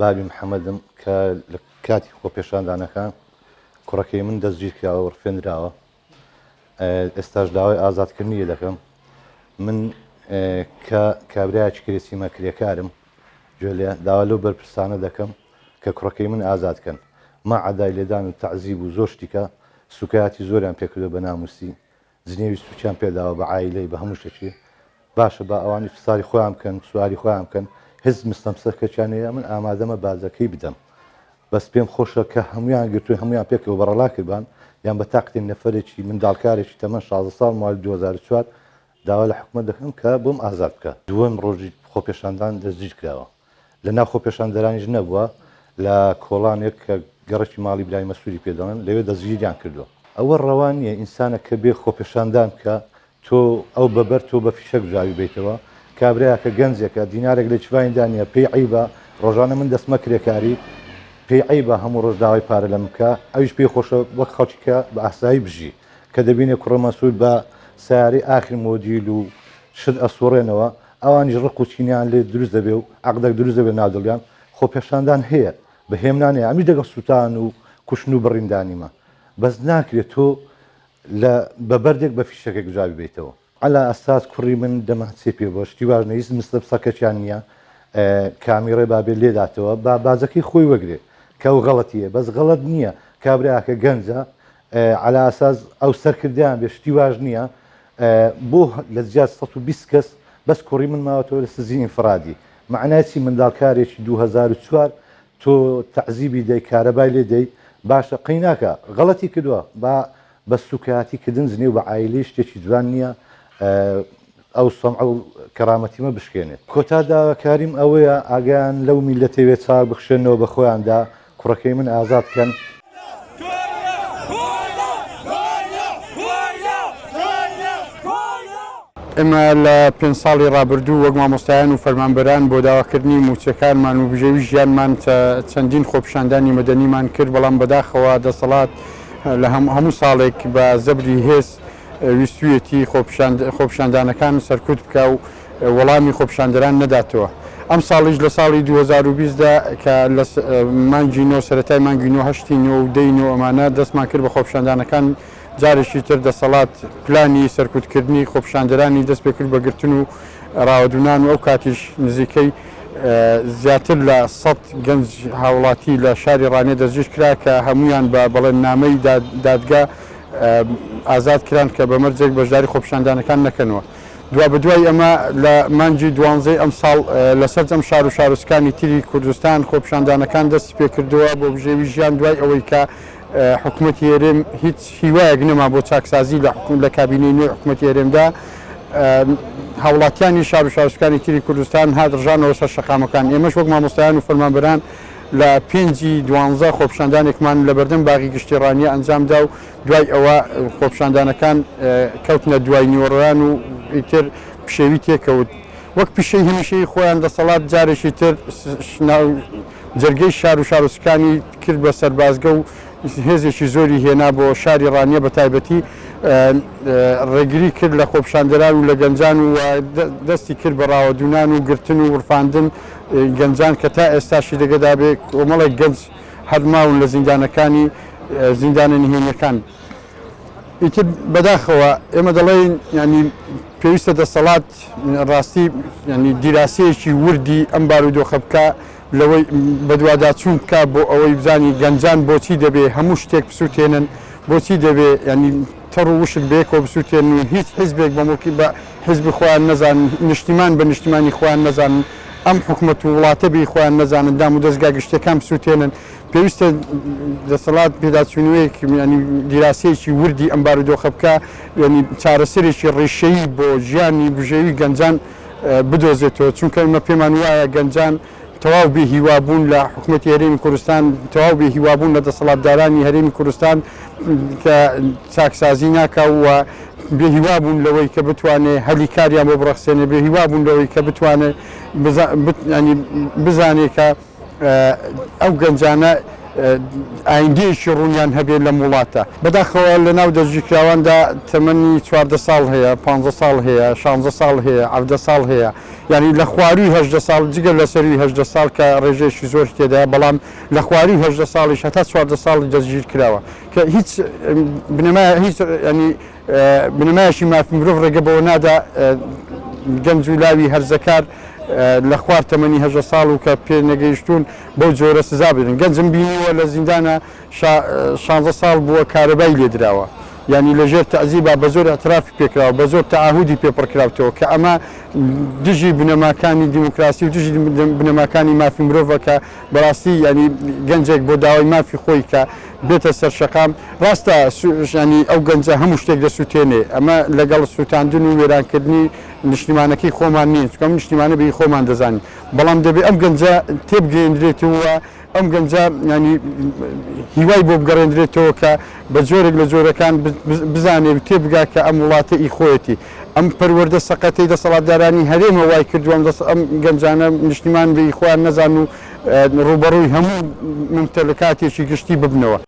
بابی محەممەدم کە لە کاتی خۆپێشاندانەکان کوڕەکەی من دەستگیر کراوە ڕفێنراوە ئێستاش داوای ئازادکردنیە دەکەم من کابراایکی کرێسیمە کرێکارم گوێ لێ داوا لەو بەرپرسانە دەکەم کە کوڕەکەی من ئازادکەن ما عەدای لێدان و تەعزیب و زۆر شتیکە سوکایەتی زۆریان پێکردو بە ناموسی جنێوی سوچیان پێداوە بە عایلەی بە هەموو شتێکی باشە بە ئەوانی فساری خۆیان بکەن سواری خۆیان بکەن هیچ مستەمسەرکەچیانەیە من ئامادەمە بازەکەی بدەم بەس پێم خۆشە کە هەمویان گرتووی هەمویان پێکەوە بەڕەڵا کردبان یان بە تاقتین نەفەرێکی منداڵکارێکی تەمەن 16 ساڵ ماوەی 2004 داوا لە حکومەت دەکەم کە بۆم ئازاد بکە دووەم ڕۆژی خۆپێشاندان دەستگیر کراوە لە ناو خۆپێشاندەرانیش نەبووە لە کۆڵانێک کە گەڕەکی ماڵی برای مەسووری پێدەڵێن لەوێ دەستگیریان کردووە ئەوە ڕەوان نییە ئینسانە کە بێ خۆپێشاندان بکە تۆ ئەو بەبەر تۆ بە فیشەک جاوی بیتەوە کابراایە کە گەنجێکە دینارێک لە چوایندانە پێی عیبە ڕۆژانە من دەستمە کرێکاری پێی عیبە هەموو ڕۆژ داوای پارە لەم بکە ئەویش پێی خۆشە وەک خەڵکیکە بە ئاسایی بژی کە دەبینێ کوڕە مەسوول بە سیارەی ئاخر مۆدیل و شت ئەسوڕێنەوە ئەوانیش ڕق و چینیان لێ دروست دەبێ و عەقدێک دروست دەبێت ناودڵیان خۆپێشاندان هەیە بە هێمنانەیە ئەمی دەگە سووتان و کوشتن و بڕیندانیمە بەس ناکرێت تۆ لە بەبەردێک بە فیشەکێک جاوی بیتەوە على ئەساس کوڕی من دەمەچێ پێ بۆ شتی واژ نەویست مستە سەکەچیان نییە کامیڕێ بابێ لێداتەوە با بازەکەی خۆی وەگرێ کە ئەو غەڵەتیە بەس غەڵەت نییە کابراکە گەنجە على ئەساس ئەو سەرکردیان بێ شتی واژ نییە بۆ لە زیاد 120 کەس بەس کوڕی من ماوەتەوە لە سزی ئینفرادی معناچی منداڵکارێکی 2004 تۆ تەعزیبی دەی کارەبای لێ دەی باشە قەیناکە غەڵەتی کردووە بە سوکاتی کردن زنێ و بە عایلەی شتێکی جوان نییە ئەو سەمع و کەرامەتیمە بشکێنێت کۆتا داواکاریم ئەوەیە ئاگیان لەو میلەتەوێت چاک بخشێنەوە بە خۆیاندا کوڕەکەی من ئازاد بکەن ئێمە لە 5 ساڵی ڕابردوو وەک مامۆستایان و فەرمانبەران بۆ داواکردنی موچەکانمان و بژێوی ژیانمان چەندین خۆپیشاندانی مەدەنیمان کرد بەڵام بەداخەوە دەسەڵات لە هەموو ساڵێک بە زەبری هێز ویستویەتی خۆپیشاندانەکان سەرکوت بکە و وەڵامی خۆپیشاندەران نەداتەوە ئەم ساڵیش لە ساڵی 2020دا کە لە مانگینەوە سەرەتای مانگینەوە هەشتینەوە و دەینەوە ئەمانە دەستمان کرد بە خۆپیشاندانەکان جارێکی تر دەسەڵات پلانی سەرکوتکردنی خۆپیشاندەرانی دەست پێ کرد بە گرتن و ڕاوەدونان و ئەو کاتیش نزیکەی زیاتر لە 100 گەنج هاوڵاتی لە شاری ڕانێ دەستگیر کرا کە هەمویان بە بەڵێننامەی دادگا ئازاد کران کە بەمەرجێک بەشداری خۆپیشاندانەکان نەکەنەوە دوا بەدوای ئەمە لە مانگی 12 ئەم ساڵ لەسەر ئەم شار و شارۆچکانی تری کوردستان خۆپیشاندانەکان دەستی پێکردەوە بۆ بژێوی ژیان دوای ئەوەی کە حکوومەتی هێرێم هیچ هیوایەک نەما بۆ چاکسازی لە کابینەی نوێی حکوومەتی هێرێمدا هاوڵاتیانی شار و شارۆچکانی تری کوردستان هاتڕژانەوە سەر شەقامەکان ئێمەش وەک مامۆستایان و فەرمانبەران لە 5/12 خۆپیشاندانێکمان لە بەردەم باغی گشتی ڕانیە ئەنجامدا و دوای ئەوە خۆپیشاندانەکان کەوتنە دوای نیوەڕۆیان و ئیتر پشێوی تێکەوت وەک پیشەی هەمیشەی خۆیان دەسەڵات جارێکی تر جەرگەی شار و شارۆچکانی کرد بە سەربازگە و هێزێکی زۆری هێنا بۆ شاری ڕانیە بە تایبەتی ڕێگری کرد لە خۆپیشاندەران و لە گەنجان و دەستی کرد بە ڕاوەدونان و گرتن و وەرفاندن گەنجان کە تا ئێستاشی دەگەدا بێ کۆمەڵێک گەنج هەرماون لە زیندانەکانی زیندانە نهێنیەکان ئیتر بەداخەوە ئێمە دەڵێن ینی پێویستە دەسەڵات ڕاستی ینی دیراسەیەکی وردی ئەم بارودۆخە بکە لەوەی بەدواداچوون بکە بۆ ئەوەی بزانی گەنجان بۆچی دەبێ هەموو شتێک بسووتێنن بۆچی دەبێ ینی تەڕ و وشک بێکەوە بسووتێن و هیچ حیزبێک بەمۆکی بە حیزبی خۆیان نەزانن نیشتیمان بە نیشتیمانی خۆیان نەزانن ئەم حکوومەت و وڵاتە بی خۆیان نەزانن دام و دەستگا گشتەکان بسووتێنن پێویستە دەسەڵات پێداچوونەوەیەک ینی دیراسەیەکی وردی ئەم بارودۆخە بکە ینی چارەسەرێکی ڕێشەیی بۆ ژیانی بژێوی گەنجان بدۆزێتەوە چونکە ئەمە پێمان وایە گەنجان تەواو بێ هیوابوون لە حکوومەتی هەرێمی کوردستان تەواو بێ هیوابوون لە دەسەڵاتدارانی هەرێمی کوردستان کە چاکسازی ناکە و بێهیوا بوون لەوەی کە بتوانێت هەلی کاریان بۆ بڕەخسێنێ بێهیوا بوون لەوەی کە بتوانێت بزانێت کە ئەو گەنجانە ئایندێشی ڕوونیان هەبێت لە وڵاتە بەداخەوە لە ناو دەستگیرکراواندا تەمەنی 14 ساڵ هەیە 15 ساڵ هەیە 16 ساڵ هەیە 17 ساڵ هەیە یعنی لە خواروی 18 ساڵ جگە لە سەروی 18 ساڵ کە ڕێژێکی زۆر تێدایە بەڵام لە خواروی 18 ساڵیش هەتا 14 ساڵی دەستگیر کراوە کە هیچ بنەمایەکی مافی مرۆڤ ڕێگە بەوە نادا گەنج و لاوی هەرزەکار لە خوار تەمەنی 18 ساڵ و کە پێ نەگەیشتون بەو جۆرە سزا بدرن گەنجم بینیوە لە زیندانە 16 ساڵ بووە کارەبای لێدراوە یعنی لەژێر تەعزیبا بە زۆر ئەترافی پێکراوە بە زۆر تەعاهودی پێپڕکراوتەوە کە ئەمە دژی بنەماکانی دیموکراسی و دژی بنەماکانی مافی مرۆڤە کە بەڕاستی ینی گەنجێک بۆ داوای مافی خۆی کە بێتە سەرشەقام ڕاستە ینی ئەو گەنجە هەموو شتێک دەسووتێنێ ئەمە لەگەڵ سووتاندن و وێرانکردنی نیشتیمانەکەی خۆمان نییە چکە نیشتیمانە بێ خۆمان دەزانین بەڵام دەبێت ئەم گەنجە تێبگەێنرێتەوە ئەم گەنجە ینی هیوای بۆ بگەڕێنرێتەوە کە بە جۆرێک لە جۆرەکان بزانێت تێبگا کە ئەم وڵاتە ئیخۆیەتی ئەم پەروەردە سەقەتەی دەسەڵاتدارانی هەرێمە وای کردووە ئەم گەنجانە نیشتیمان بێ خۆیان نەزان و ڕوبەڕووی هەموو ممتەلکاتێکی گشتی ببنەوە.